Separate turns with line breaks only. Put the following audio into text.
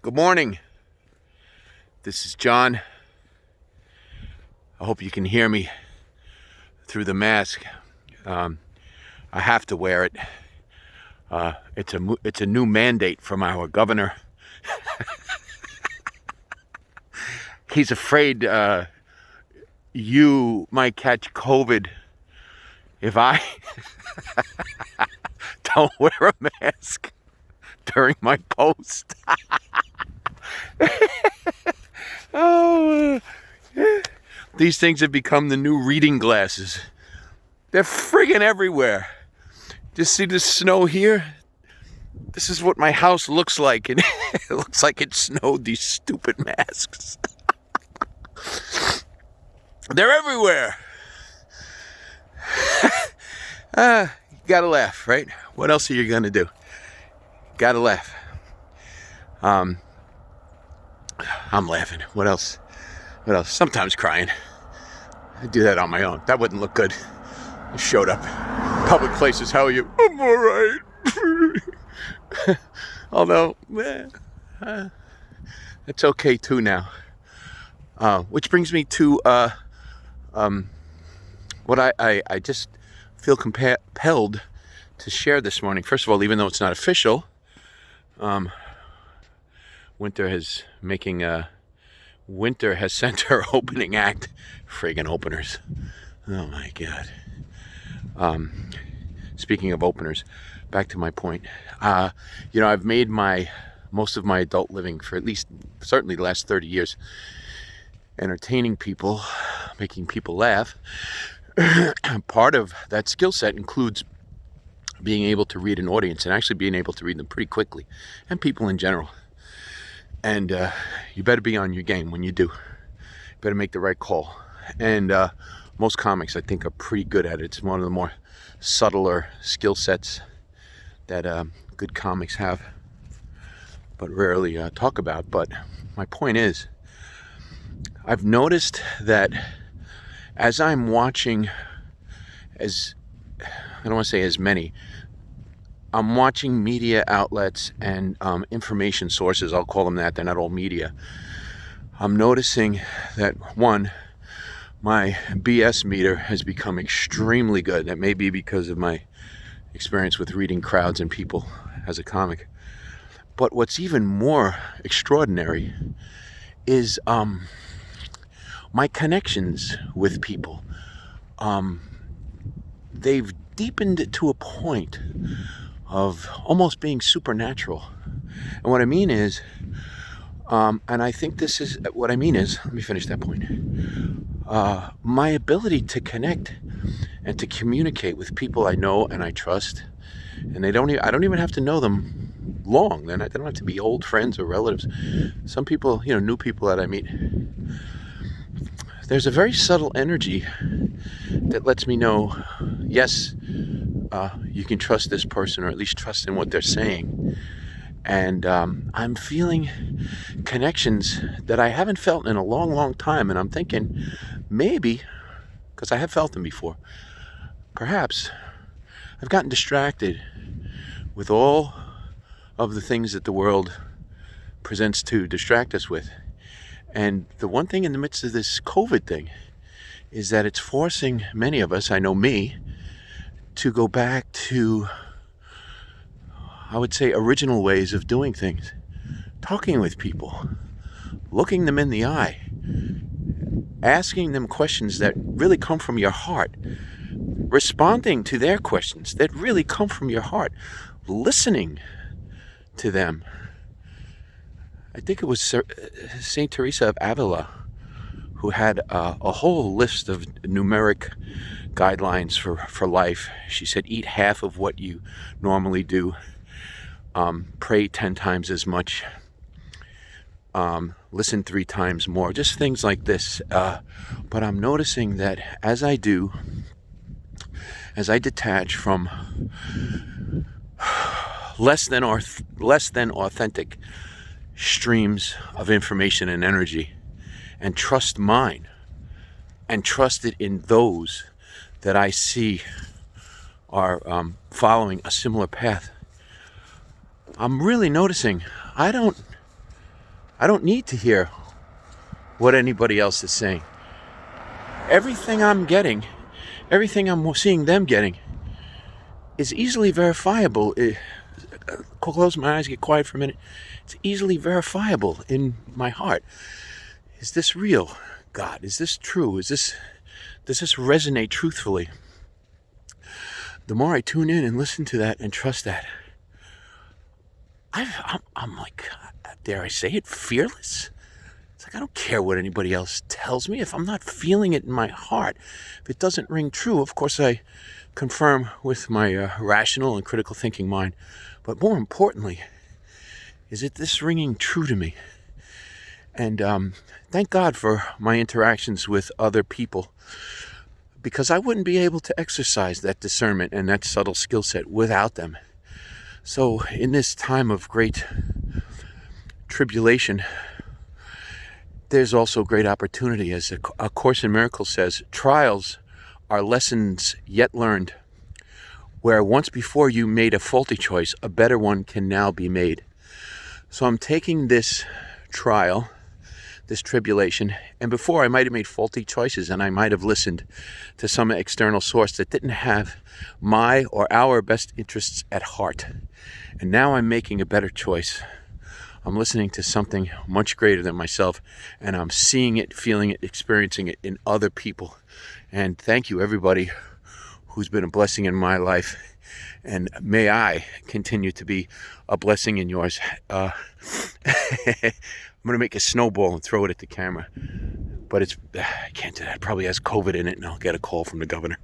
Good morning. This is John. I hope you can hear me through the mask. I have to wear it. It's a new mandate from our governor. He's afraid you might catch COVID if I don't wear a mask during my post. These things have become the new reading glasses. They're friggin' everywhere. Just see the snow here? This is what my house looks like, and it looks like it snowed. These stupid masks. They're everywhere. You gotta laugh, right? What else are you gonna do? Gotta laugh. I'm laughing. What else? Sometimes crying. I do that on my own. That wouldn't look good. I showed up. Public places, how are you? I'm alright. Although, it's okay too now. Which brings me to what I just feel compelled to share this morning. First of all, even though it's not official, Winter has sent her opening act. Friggin' openers. Oh my God. Speaking of openers, back to my point. I've made most of my adult living for certainly the last 30 years, entertaining people, making people laugh. Part of that skill set includes being able to read an audience and actually being able to read them pretty quickly, and people in general. And you better be on your game when you do. You better make the right call. And most comics, I think, are pretty good at it. It's one of the more subtler skill sets that good comics have, but rarely talk about. But my point is, I've noticed that as I'm watching, I don't want to say as many, I'm watching media outlets and information sources, I'll call them that, they're not all media. I'm noticing that, one, my BS meter has become extremely good. That may be because of my experience with reading crowds and people as a comic. But what's even more extraordinary is my connections with people. They've deepened to a point of almost being supernatural. And what I mean is, and I think this is what I mean is, let me finish that point. My ability to connect and to communicate with people I know and I trust, and I don't even have to know them long. They don't have to be old friends or relatives. Some people, new people that I meet, there's a very subtle energy that lets me know, yes, you can trust this person, or at least trust in what they're saying. And I'm feeling connections that I haven't felt in a long, long time. And I'm thinking, maybe, because I have felt them before, perhaps I've gotten distracted with all of the things that the world presents to distract us with. And the one thing in the midst of this COVID thing is that it's forcing many of us, I know me, to go back to, I would say, original ways of doing things. Talking with people, looking them in the eye, asking them questions that really come from your heart, responding to their questions that really come from your heart, listening to them. I think it was Saint Teresa of Avila who had a whole list of numeric guidelines for life. She said, eat half of what you normally do. Pray 10 times as much. Listen 3 times more. Just things like this. But I'm noticing that as I detach from less than authentic streams of information and energy, and trust mine, and trust it in those that I see are following a similar path, I'm really noticing I don't I don't need to hear what anybody else is saying. Everything I'm getting, everything I'm seeing them getting, is easily verifiable. Close my eyes, get quiet for a minute. It's easily verifiable in my heart. Is this real, God? Is this true? Does this resonate truthfully? The more I tune in and listen to that and trust that, I'm like, dare I say it, fearless. It's like, I don't care what anybody else tells me. If I'm not feeling it in my heart, if it doesn't ring true, of course I confirm with my rational and critical thinking mind. But more importantly, is it this ringing true to me? And thank God for my interactions with other people, because I wouldn't be able to exercise that discernment and that subtle skill set without them. So in this time of great tribulation, there's also great opportunity. As A Course in Miracles says, trials are lessons yet learned, where once before you made a faulty choice, a better one can now be made. So I'm taking this trial, this tribulation, and before I might have made faulty choices, and I might have listened to some external source that didn't have my or our best interests at heart. And now I'm making a better choice. I'm listening to something much greater than myself, and I'm seeing it, feeling it, experiencing it in other people. And thank you, everybody who's been a blessing in my life, and may I continue to be a blessing in yours. I'm going to make a snowball and throw it at the camera, but I can't do that. It probably has COVID in it, and I'll get a call from the governor.